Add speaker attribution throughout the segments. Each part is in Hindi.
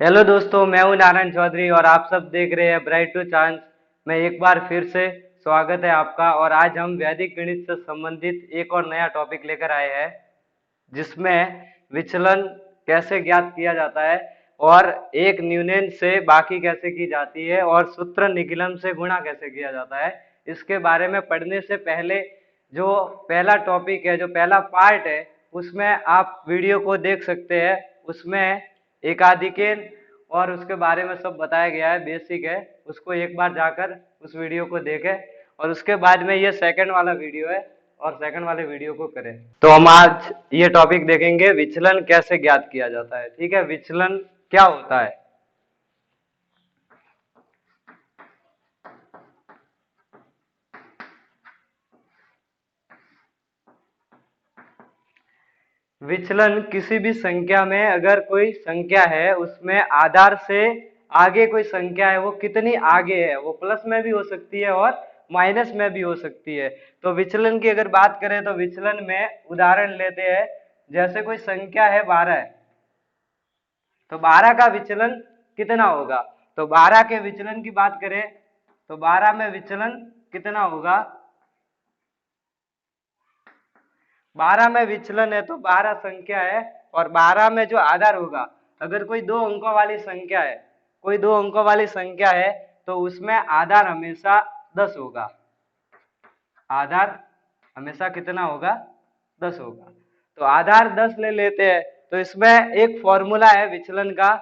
Speaker 1: हेलो दोस्तों, मैं हूं नारायण चौधरी और आप सब देख रहे हैं ब्राइट टू चांस में। एक बार फिर से स्वागत है आपका। और आज हम वैदिक गणित से संबंधित एक और नया टॉपिक लेकर आए हैं, जिसमें विचलन कैसे ज्ञात किया जाता है और एक न्यूनन से बाकी कैसे की जाती है और सूत्र निकलन से गुणा कैसे किया जाता है। इसके बारे में पढ़ने से पहले जो पहला टॉपिक है, जो पहला पार्ट है, उसमें आप वीडियो को देख सकते हैं। उसमें एकाधिकेन और उसके बारे में सब बताया गया है, बेसिक है। उसको एक बार जाकर उस वीडियो को देखें और उसके बाद में ये सेकंड वाला वीडियो है और सेकंड वाले वीडियो को करें। तो हम आज ये टॉपिक देखेंगे, विचलन कैसे ज्ञात किया जाता है। ठीक है, विचलन क्या होता है। विचलन किसी भी संख्या में, अगर कोई संख्या है उसमें आधार से आगे कोई संख्या है, वो कितनी आगे है, वो प्लस में भी हो सकती है और माइनस में भी हो सकती है। तो विचलन की अगर बात करें तो विचलन में उदाहरण लेते हैं। जैसे कोई संख्या है 12 है, तो 12 का विचलन कितना होगा। तो 12 के विचलन की बात करें तो 12 में विचलन कितना होगा। 12 में विचलन है तो 12 संख्या है और 12 में जो आधार होगा, अगर कोई दो अंकों वाली संख्या है, कोई दो अंकों वाली संख्या है, तो उसमें आधार हमेशा 10 होगा। आधार हमेशा कितना होगा, 10 होगा। तो आधार 10 ले लेते हैं। तो इसमें एक फॉर्मूला है विचलन का।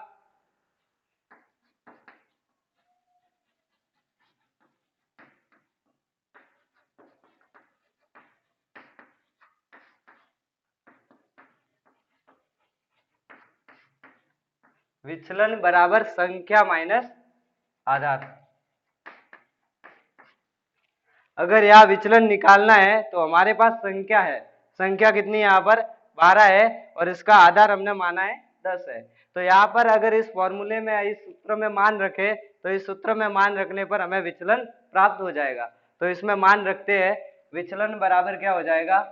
Speaker 1: विचलन बराबर संख्या माइनस आधार। अगर यहाँ विचलन निकालना है तो हमारे पास संख्या है, संख्या कितनी है यहाँ पर 12 है और इसका आधार हमने माना है 10 है। तो यहाँ पर अगर इस फॉर्मूले में, इस सूत्र में मान रखे तो इस सूत्र में मान रखने पर हमें विचलन प्राप्त हो जाएगा। तो इसमें मान रखते हैं, विचलन बराबर क्या हो जाएगा,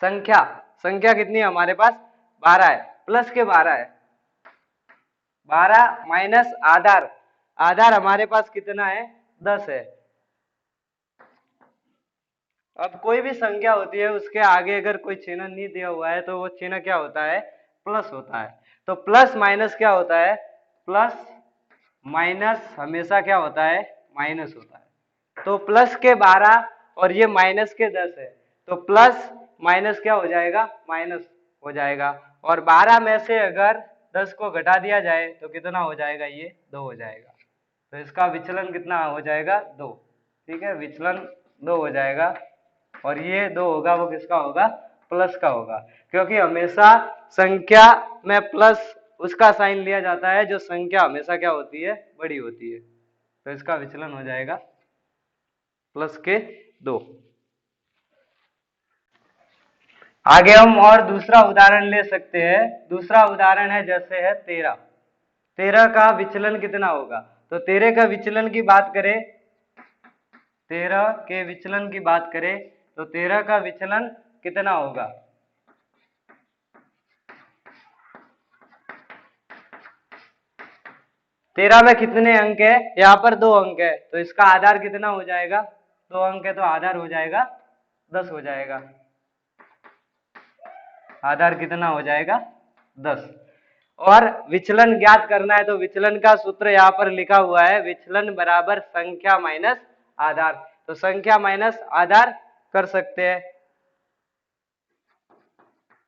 Speaker 1: संख्या। संख्या कितनी है हमारे पास 12 है, प्लस के 12 है, 12 माइनस आधार। आधार हमारे पास कितना है, 10 है। अब कोई भी संख्या होती है, उसके आगे अगर कोई चिन्ह नहीं दिया हुआ है तो वो चिन्ह क्या होता है, प्लस होता है। तो प्लस माइनस क्या होता है, प्लस माइनस हमेशा क्या होता है, माइनस होता है। तो प्लस के 12 और ये माइनस के 10 है, तो प्लस माइनस क्या हो जाएगा, माइनस हो जाएगा। और 12 में से अगर 10 को घटा दिया जाए तो कितना हो जाएगा, ये 2 हो जाएगा। तो इसका विचलन कितना हो जाएगा, 2। ठीक है, विचलन 2 हो जाएगा। और ये 2 होगा, वो किसका होगा, प्लस का होगा। क्योंकि हमेशा संख्या में प्लस उसका साइन लिया जाता है जो संख्या हमेशा क्या होती है, बड़ी होती है। तो इसका विचलन हो जाएगा प्लस के 2। आगे हम और दूसरा उदाहरण ले सकते हैं। दूसरा उदाहरण है, जैसे है 13। 13 का विचलन कितना होगा। तो 13 का विचलन की बात करें, 13 के विचलन की बात करें तो 13 का विचलन कितना होगा। 13 में कितने अंक है, यहाँ पर 2 अंक है, तो इसका आधार कितना हो जाएगा, 2 अंक है तो आधार हो जाएगा 10 हो जाएगा। आधार कितना हो जाएगा, 10। और विचलन ज्ञात करना है तो विचलन का सूत्र यहाँ पर लिखा हुआ है, विचलन बराबर संख्या माइनस आधार। तो संख्या माइनस आधार कर सकते हैं।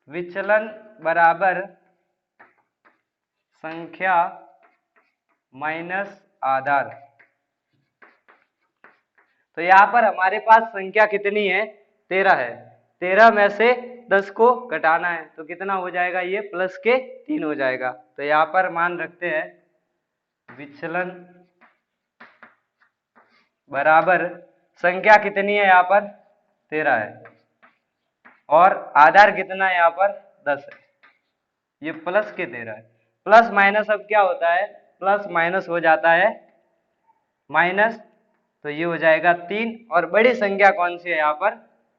Speaker 1: विचलन बराबर संख्या माइनस आधार। तो यहाँ पर हमारे पास संख्या कितनी है, 13 है। 13 में से 10 को घटाना है तो कितना हो जाएगा, ये प्लस के 3 हो जाएगा। तो यहाँ पर मान रखते हैं, विचलन बराबर संख्या कितनी है, यहाँ पर 13 है और आधार कितना है, यहाँ पर 10 है। ये प्लस के 13 है। प्लस माइनस अब क्या होता है, प्लस माइनस हो जाता है माइनस। तो ये हो जाएगा 3। और बड़ी संख्या कौन सी है यहाँ पर,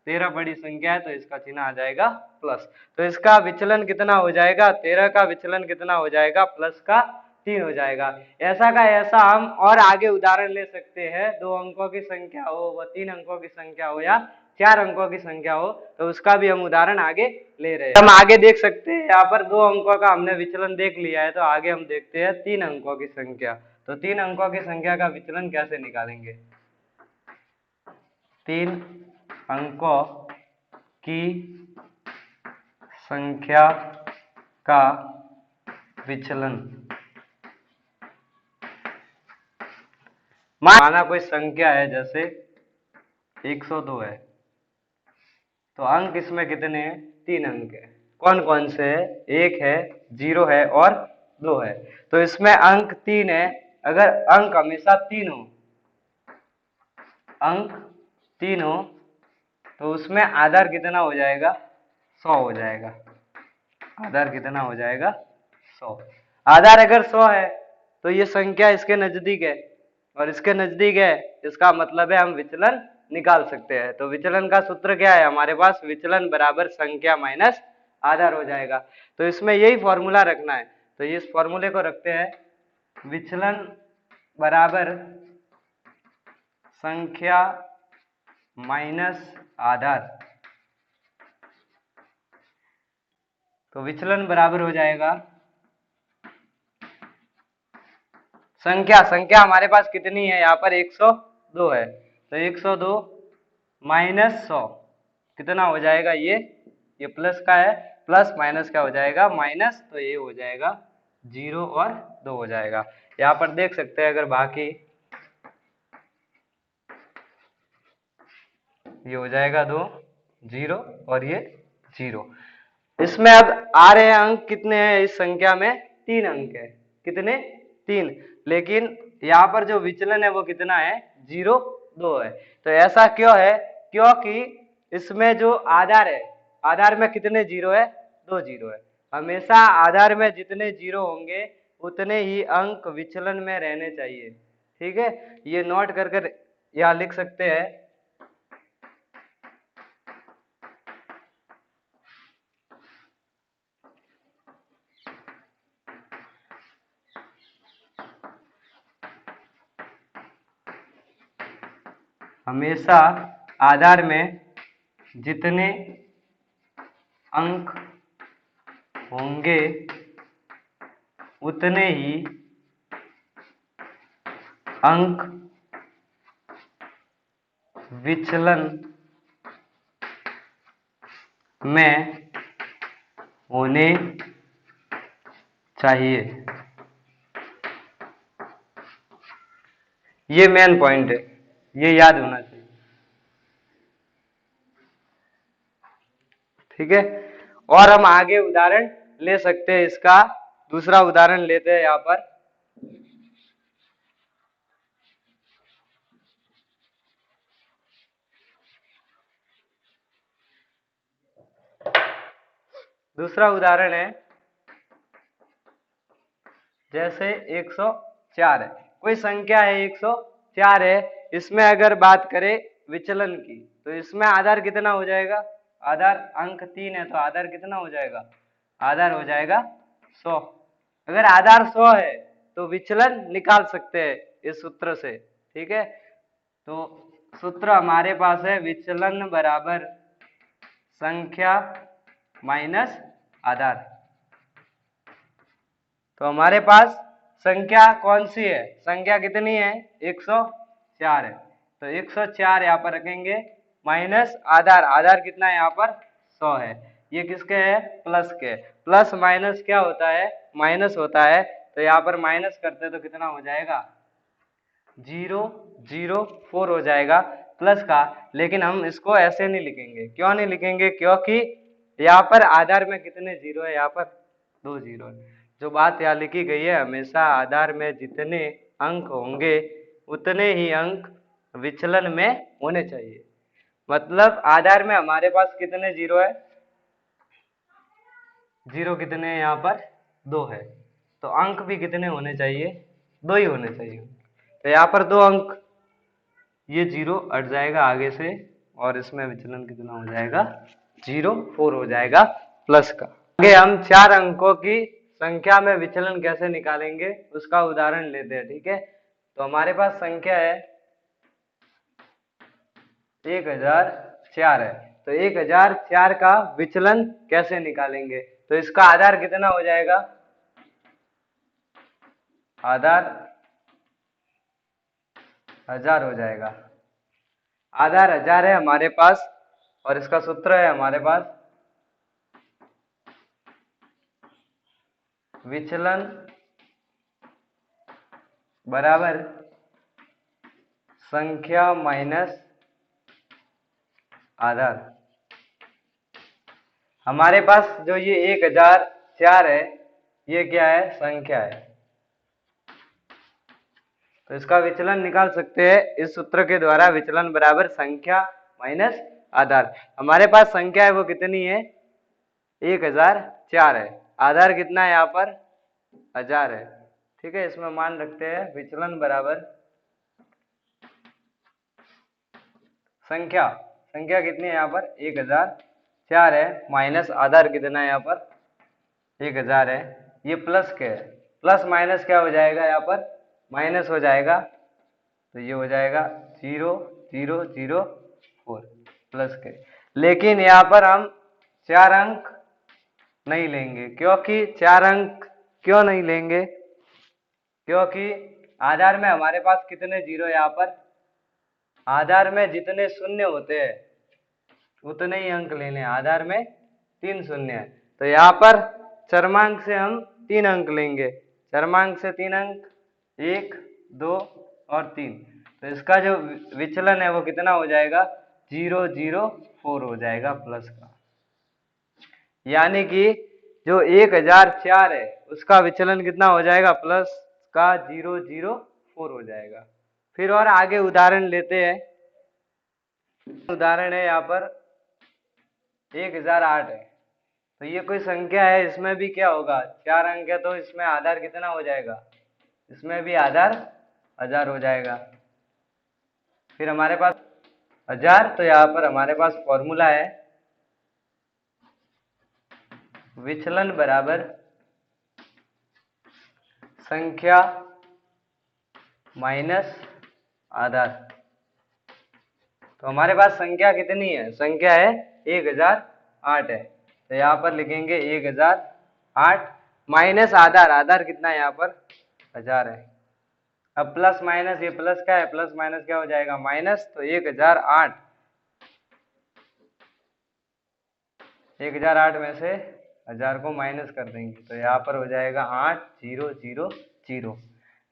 Speaker 1: 13 बड़ी संख्या है तो इसका चिन्ह आ जाएगा प्लस। तो इसका विचलन कितना हो जाएगा, 13 का विचलन कितना हो जाएगा, प्लस का 3 हो जाएगा। ऐसा का ऐसा हम और आगे उदाहरण ले सकते हैं, 2 अंकों की संख्या हो, व 3 अंकों की संख्या हो, या 4 अंकों की संख्या हो, तो उसका भी हम उदाहरण आगे ले रहे हैं। हम आगे देख सकते हैं, यहाँ पर 2 अंकों का हमने विचलन देख लिया है, तो आगे हम देखते हैं 3 अंकों की संख्या। तो 3 अंकों की संख्या का विचलन कैसे निकालेंगे। 3 अंकों की संख्या का विचलन, माना कोई संख्या है जैसे 102 है, तो अंक इसमें कितने हैं, 3 अंक है। कौन कौन से है, 1 है, 0 है और 2 है। तो इसमें अंक 3 है। अगर अंक हमेशा 3 हो, अंक 3 हो, तो उसमें आधार कितना हो जाएगा, 100 हो जाएगा। आधार कितना हो जाएगा, 100। आधार अगर 100 है तो ये संख्या इसके नजदीक है और इसके नजदीक है, इसका मतलब है हम विचलन निकाल सकते हैं। तो विचलन का सूत्र क्या है हमारे पास, विचलन बराबर संख्या माइनस आधार हो जाएगा। तो इसमें यही फॉर्मूला रखना है, तो इस फॉर्मूले को रखते हैं, विचलन बराबर संख्या माइनस आधार। तो विचलन बराबर हो जाएगा संख्या हमारे पास कितनी है, यहाँ पर 102 है, तो 102 माइनस 100 कितना हो जाएगा, ये प्लस का है, प्लस माइनस क्या हो जाएगा, माइनस, तो ये हो जाएगा 0 और 2 हो जाएगा। यहाँ पर देख सकते हैं, अगर बाकी ये हो जाएगा 2, 0 और ये 0। इसमें अब आ रहे हैं अंक कितने हैं, इस संख्या में 3 अंक है, कितने, 3। लेकिन यहाँ पर जो विचलन है वो कितना है, 0, 2 है। तो ऐसा क्यों है, क्योंकि इसमें जो आधार है, आधार में कितने 0 है, 2 0 है। हमेशा आधार में जितने 0 होंगे उतने ही अंक विचलन में रहने चाहिए। ठीक है, ये नोट करके यहाँ लिख सकते हैं, हमेशा आधार में जितने अंक होंगे उतने ही अंक विचलन में होने चाहिए। ये मेन पॉइंट है, ये याद होना चाहिए। ठीक है, और हम आगे उदाहरण ले सकते हैं, इसका दूसरा उदाहरण लेते हैं यहाँ पर। दूसरा उदाहरण है जैसे 104 है, कोई संख्या है 104 है, इसमें अगर बात करें विचलन की, तो इसमें आधार कितना हो जाएगा, आधार अंक 3 है, तो आधार कितना हो जाएगा, आधार हो जाएगा 100। अगर आधार 100 है तो विचलन निकाल सकते हैं इस सूत्र से। ठीक है, तो सूत्र हमारे पास है, विचलन बराबर संख्या माइनस आधार। तो हमारे पास संख्या कौन सी है, संख्या कितनी है, 104 है, तो 104 यहाँ पर रखेंगे, माइनस आधार, आधार कितना है यहाँ पर 100 है। ये किसके है, प्लस के। प्लस माइनस क्या होता है, माइनस होता है, तो यहाँ पर माइनस करते तो कितना हो जाएगा, 004 हो जाएगा प्लस का। लेकिन हम इसको ऐसे नहीं लिखेंगे, क्यों नहीं लिखेंगे, क्योंकि यहाँ पर आधार में कितने 0 है, यहाँ पर 2 0 है। जो बात यहाँ लिखी गई है, हमेशा आधार में जितने अंक होंगे उतने ही अंक विचलन में होने चाहिए। मतलब आधार में हमारे पास कितने 0 है, 0 कितने हैं, यहाँ पर 2 है, तो अंक भी कितने होने चाहिए, 2 ही होने चाहिए। तो यहाँ पर 2 अंक, ये 0 हट जाएगा आगे से, और इसमें विचलन कितना हो जाएगा 0, 4 हो जाएगा प्लस का। आगे हम 4 अंकों की संख्या में विचलन कैसे निकालेंगे उसका उदाहरण लेते हैं, ठीक है। तो हमारे पास संख्या है 1004 है, तो 1004 का विचलन कैसे निकालेंगे, तो इसका आधार कितना हो जाएगा, आधार 1000 हो जाएगा। आधार 1000 है हमारे पास और इसका सूत्र है हमारे पास विचलन बराबर संख्या माइनस आधार। हमारे पास जो ये 1004 है ये क्या है, संख्या है, तो इसका विचलन निकाल सकते हैं इस सूत्र के द्वारा, विचलन बराबर संख्या माइनस आधार। हमारे पास संख्या है वो कितनी है 1004 है, आधार कितना है यहाँ पर 1000 है, ठीक है। इसमें मान रखते हैं विचलन बराबर संख्या कितनी है यहाँ पर 1004 है, माइनस आधार कितना है यहाँ पर 1000 है, ये प्लस के है, प्लस माइनस क्या हो जाएगा यहाँ पर माइनस हो जाएगा, तो ये हो जाएगा 0004 प्लस के। लेकिन यहाँ पर हम 4 अंक नहीं लेंगे, क्योंकि 4 अंक क्यों नहीं लेंगे, क्योंकि आधार में हमारे पास कितने जीरो यहाँ पर, आधार में जितने शून्य होते हैं उतने ही अंक लेने, आधार में 3 शून्य है, तो यहाँ पर चरमांक से हम 3 अंक लेंगे, चरमांक से 3 अंक 1, 2 और 3, तो इसका जो विचलन है वो कितना हो जाएगा 004 हो जाएगा प्लस का। यानी कि जो 1004 है उसका विचलन कितना हो जाएगा प्लस का 004 हो जाएगा। फिर और आगे उदाहरण लेते हैं, उदाहरण है यहाँ पर 1008 है, तो ये कोई संख्या है, इसमें भी क्या होगा 4 अंक है, तो इसमें आधार कितना हो जाएगा, इसमें भी आधार 1000 हो जाएगा। फिर हमारे पास 1000, तो यहाँ पर हमारे पास फॉर्मूला है विचलन बराबर संख्या माइनस आधार। तो हमारे पास संख्या कितनी है, संख्या है 1008 है, तो यहाँ पर लिखेंगे 1008 माइनस आधार, आधार कितना है यहाँ पर 1000 है। अब प्लस माइनस, ये प्लस का है, प्लस माइनस क्या हो जाएगा माइनस, तो 1008 में से 1000 को माइनस कर देंगे, तो यहाँ पर हो जाएगा 8000।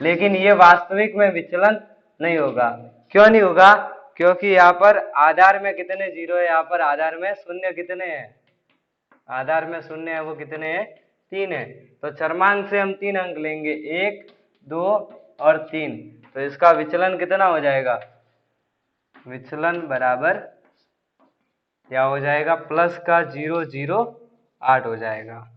Speaker 1: लेकिन ये वास्तविक में विचलन नहीं होगा, क्यों नहीं होगा, क्योंकि यहाँ पर आधार में कितने जीरो है, यहाँ पर आधार में शून्य कितने हैं, आधार में शून्य है वो कितने हैं 3 है, तो चरमांक से हम 3 अंक लेंगे 1, 2 और 3, तो इसका विचलन कितना हो जाएगा, विचलन बराबर क्या हो जाएगा प्लस का 008 हो जाएगा।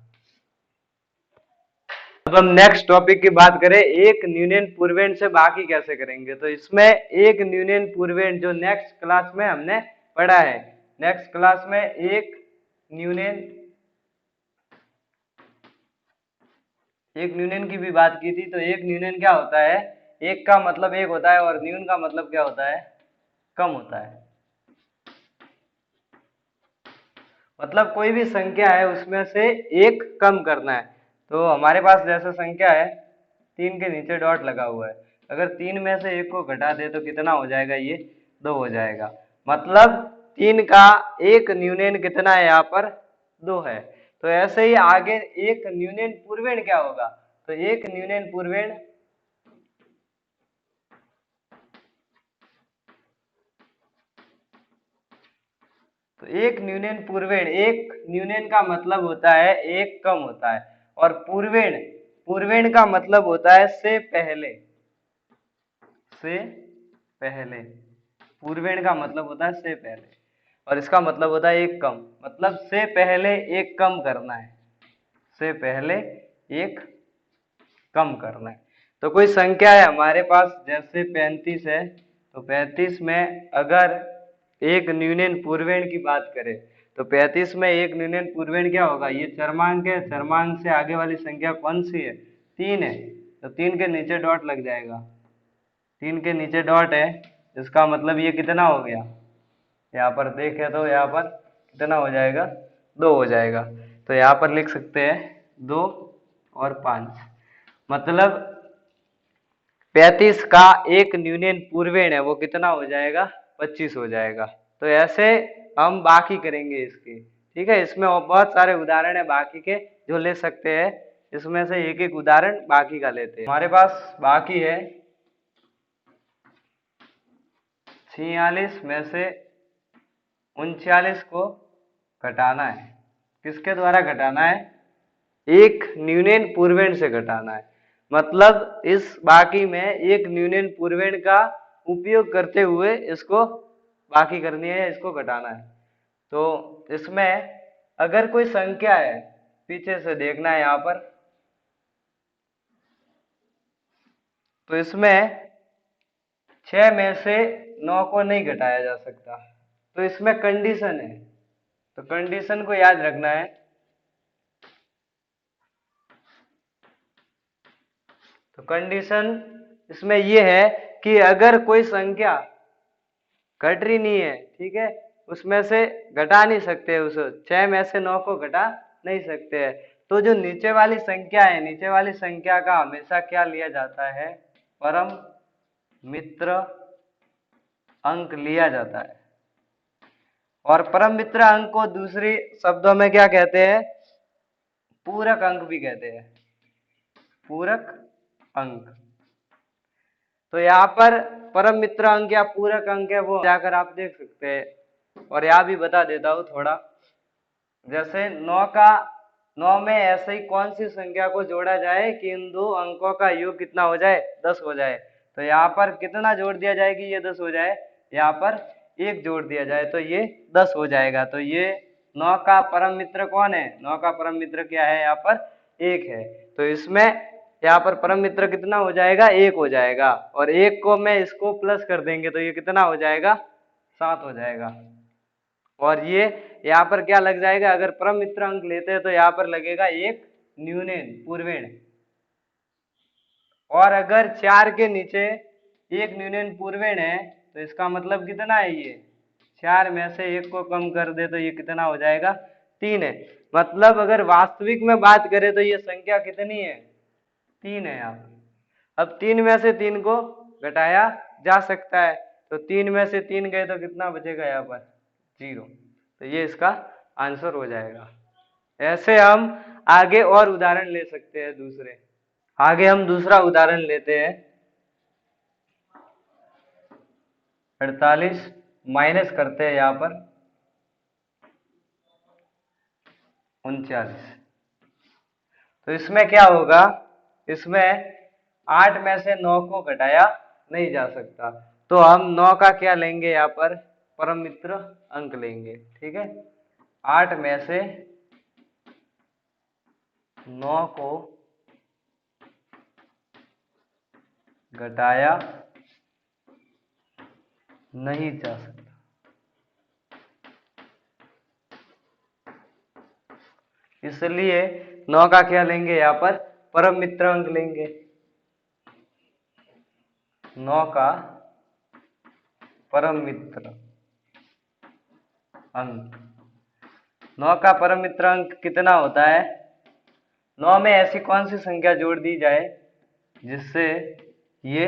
Speaker 1: अब हम नेक्स्ट टॉपिक की बात करें, एक न्यूनन पूर्वेंट से बाकी कैसे करेंगे। तो इसमें एक न्यूनन पूर्वेंट जो नेक्स्ट क्लास में हमने पढ़ा है, नेक्स्ट क्लास में एक न्यूनन की भी बात की थी। तो एक न्यूनन क्या होता है, एक का मतलब एक होता है और न्यून का मतलब क्या होता है, कम होता है। मतलब कोई भी संख्या है उसमें से एक कम करना है। तो हमारे पास जैसे संख्या है 3 के नीचे डॉट लगा हुआ है, अगर 3 में से एक को घटा दे तो कितना हो जाएगा, ये 2 हो जाएगा। मतलब 3 का एक न्यूनन कितना है यहाँ पर 2 है। तो ऐसे ही आगे एक न्यूनन पूर्वेण क्या होगा, तो एक न्यूनन पूर्वेण तो एक न्यूनन पूर्वेण, एक न्यूनन का मतलब होता है एक कम होता है, और पूर्वेण का मतलब होता है से पहले, पूर्वेण का मतलब होता है से पहले, और इसका मतलब होता है एक कम, मतलब से पहले एक कम करना है, से पहले एक कम करना है। तो कोई संख्या है हमारे पास जैसे 35 है, तो 35 में अगर एक न्यूनन पूर्वेण की बात करें तो 35 में एक न्यूनन पूर्वेण क्या होगा, ये चरमांक है, चरमांक से आगे वाली संख्या कौन सी है, 3 है, तो 3 के नीचे डॉट लग जाएगा, 3 के नीचे डॉट है, इसका मतलब ये कितना हो गया, यहाँ पर देखें तो यहाँ पर कितना हो जाएगा, 2 हो जाएगा। तो यहाँ पर लिख सकते हैं 2 और 5, मतलब 35 का एक न्यूनन पूर्वेण है वो कितना हो जाएगा, 25 हो जाएगा। तो ऐसे हम बाकी करेंगे इसकी, ठीक है। इसमें और बहुत सारे उदाहरण है बाकी के जो ले सकते हैं, इसमें से एक एक उदाहरण बाकी का लेते हैं। हमारे पास बाकी है 46 में से 39 को घटाना है, किसके द्वारा घटाना है, एक न्यूनन पूर्वेण से घटाना है, मतलब इस बाकी में एक न्यूनन पूर्वेण का उपयोग करते हुए इसको बाकी करनी है, इसको घटाना है। तो इसमें अगर कोई संख्या है, पीछे से देखना है यहाँ पर, तो इसमें 6 में से 9 को नहीं घटाया जा सकता, तो इसमें कंडीशन है, तो कंडीशन को याद रखना है। तो कंडीशन इसमें ये है कि अगर कोई संख्या घट रही नहीं है, ठीक है, उसमें से घटा नहीं सकते, उस 6 में से 9 को घटा नहीं सकते हैं, तो जो नीचे वाली संख्या है, नीचे वाली संख्या का हमेशा क्या लिया जाता है, परम मित्र अंक लिया जाता है। और परम मित्र अंक को दूसरी शब्दों में क्या कहते हैं, पूरक अंक भी कहते हैं, पूरक अंक। तो यहाँ पर परम मित्र अंक या पूरक अंक है वो जाकर आप देख सकते हैं। और यहाँ भी बता देता हूँ थोड़ा, जैसे 9 में ऐसे ही कौन सी संख्या को जोड़ा जाए कि इन दो अंकों का योग कितना हो जाए, 10 हो जाए। तो यहाँ पर कितना जोड़ दिया जाए कि ये 10 हो जाए, यहाँ पर 1 जोड़ दिया जाए तो ये 10 हो जाएगा। तो ये 9 का परम मित्र कौन है, 9 का परम मित्र क्या है, यहाँ पर 1 है। तो इसमें यहाँ पर परम मित्र कितना हो जाएगा, 1 हो जाएगा, और 1 को मैं इसको प्लस कर देंगे तो ये कितना हो जाएगा, 7 हो जाएगा। और ये यहाँ पर क्या लग जाएगा, अगर परम मित्र अंक लेते हैं तो यहाँ पर लगेगा एक न्यूनन पूर्वेण, और अगर 4 के नीचे एक न्यूनन पूर्वेण है तो इसका मतलब कितना है, ये 4 में से 1 को कम कर दे तो ये कितना हो जाएगा, 3 है। मतलब अगर वास्तविक में बात करें तो ये संख्या कितनी है, 3 है। यहाँ अब 3 में से 3 को घटाया जा सकता है, तो 3 में से 3 गए तो कितना बचेगा, यहाँ पर 0। तो ये इसका आंसर हो जाएगा। ऐसे हम आगे और उदाहरण ले सकते हैं दूसरे। आगे हम दूसरा उदाहरण लेते हैं, 48 माइनस करते हैं यहाँ पर 39। तो इसमें क्या होगा, इसमें 8 में से 9 को घटाया नहीं जा सकता, तो हम 9 का क्या लेंगे, यहाँ पर परम मित्र अंक लेंगे, ठीक है। 8 में से 9 को घटाया नहीं जा सकता, इसलिए 9 का क्या लेंगे, यहाँ पर परम मित्र अंक लेंगे। 9 का परम मित्र अंक, 9 का परम मित्र अंक कितना होता है, 9 में ऐसी कौन सी संख्या जोड़ दी जाए जिससे ये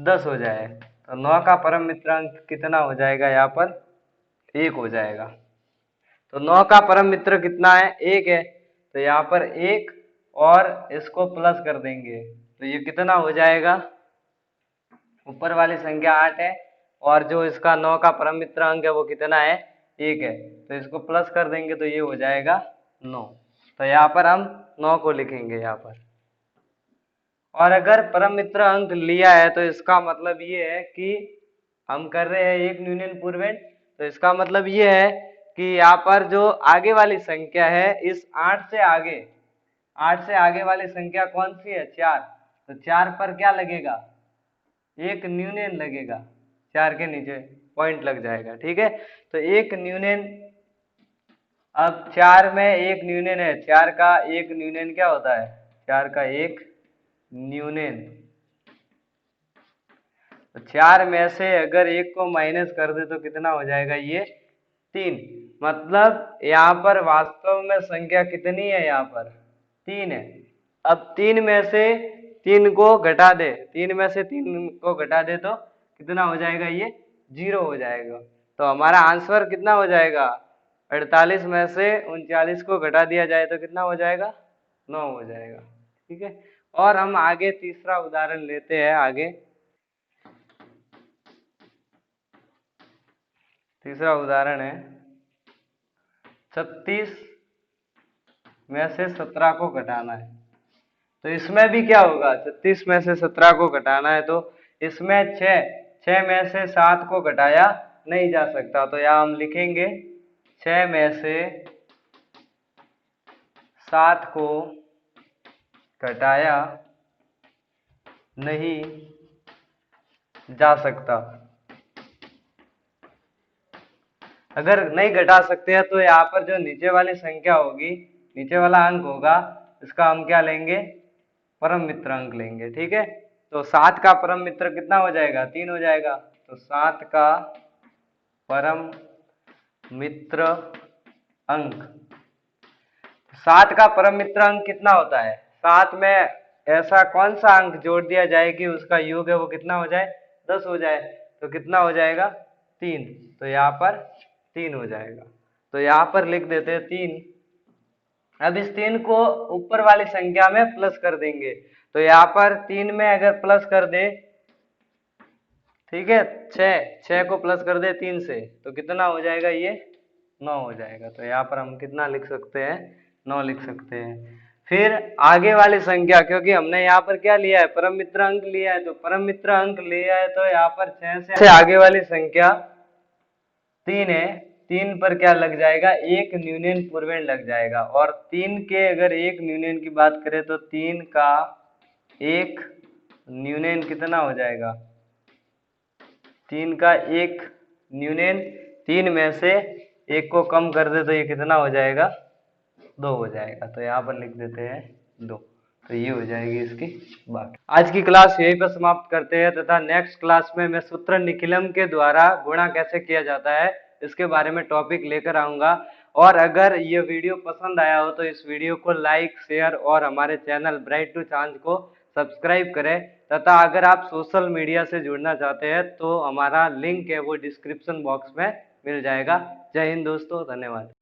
Speaker 1: 10 हो जाए। तो 9 का परम मित्र अंक कितना हो जाएगा, यहाँ पर 1 हो जाएगा। तो 9 का परम मित्र कितना है, 1 है, तो यहाँ पर 1 और इसको प्लस कर देंगे तो ये कितना हो जाएगा, ऊपर वाली संख्या 8 है और जो इसका 9 का परम मित्र अंक है वो कितना है, 1 है, तो इसको प्लस कर देंगे तो ये हो जाएगा 9। तो यहाँ पर हम 9 को लिखेंगे यहाँ पर। और अगर परम मित्र अंक लिया है तो इसका मतलब ये है कि हम कर रहे हैं एक न्यूनन पूर्वेण, तो इसका मतलब ये है कि यहाँ पर जो आगे वाली संख्या है, इस 8 से आगे वाली संख्या कौन सी है, 4, तो 4 पर क्या लगेगा, एक न्यूनन लगेगा, 4 के नीचे पॉइंट लग जाएगा। ठीक है, तो एक न्यूनन, अब 4 में एक न्यूनन है, 4 का एक न्यूनन क्या होता है, 4 का एक न्यूनन, तो 4 में से अगर एक को माइनस कर दे तो कितना हो जाएगा, ये 3। मतलब यहाँ पर वास्तव में संख्या कितनी है, यहाँ पर 3 है। अब 3 में से 3 को घटा दे, 3 में से 3 को घटा दे तो कितना हो जाएगा, ये 0 हो जाएगा। तो हमारा आंसर कितना हो जाएगा, 48 में से 39 को घटा दिया जाए तो कितना हो जाएगा, 9 हो जाएगा। ठीक है, और हम आगे तीसरा उदाहरण लेते हैं। आगे तीसरा उदाहरण है, 36 में से 17 को घटाना है। तो इसमें भी क्या होगा, 36 में से 17 को घटाना है, तो इसमें 6 में से 7 को घटाया नहीं जा सकता, तो यहाँ हम लिखेंगे 6 में से 7 को घटाया नहीं जा सकता। अगर नहीं घटा सकते हैं तो यहाँ पर जो नीचे वाली संख्या होगी, नीचे वाला अंक होगा, इसका हम क्या लेंगे, परम मित्र अंक लेंगे। ठीक है, तो 7 का परम मित्र कितना हो जाएगा, 3 हो जाएगा। तो 7 का परम मित्र अंक, 7 का परम मित्र अंक कितना होता है, 7 में ऐसा कौन सा अंक जोड़ दिया जाए कि उसका योग है वो कितना हो जाए, 10 हो जाए, तो कितना हो जाएगा, 3। तो यहाँ पर 3 हो जाएगा। तो यहाँ पर लिख देते हैं 3। अब इस 3 को ऊपर वाली संख्या में प्लस कर देंगे, तो यहाँ पर 3 में अगर प्लस कर दे, ठीक है, 6 को प्लस कर दे 3 से तो कितना हो जाएगा, ये 9 हो जाएगा। तो यहाँ पर हम कितना लिख सकते हैं, 9 लिख सकते हैं। फिर आगे वाली संख्या, क्योंकि हमने यहाँ पर क्या लिया है, परम मित्र अंक लिया है, तो परम मित्र अंक लिया है, तो यहाँ पर 6 से आगे वाली संख्या 3 है, 3 पर क्या लग जाएगा, एक न्यूनन पूर्वेण लग जाएगा। और 3 के अगर एक न्यूनन की बात करें तो 3 का एक न्यूनन कितना हो जाएगा, 3 का एक न्यूनन, 3 में से एक को कम कर दे तो ये कितना हो जाएगा, 2 हो जाएगा। तो यहाँ पर लिख देते हैं 2। तो ये हो जाएगी इसकी बात। आज की क्लास यहीं पर समाप्त करते हैं, तथा नेक्स्ट क्लास में मैं सूत्र निखिलम के द्वारा गुणा कैसे किया जाता है इसके बारे में टॉपिक लेकर आऊंगा। और अगर ये वीडियो पसंद आया हो तो इस वीडियो को लाइक, शेयर और हमारे चैनल ब्राइट टू चांस को सब्सक्राइब करें। तथा अगर आप सोशल मीडिया से जुड़ना चाहते हैं तो हमारा लिंक है वो डिस्क्रिप्शन बॉक्स में मिल जाएगा। जय हिंद दोस्तों, धन्यवाद।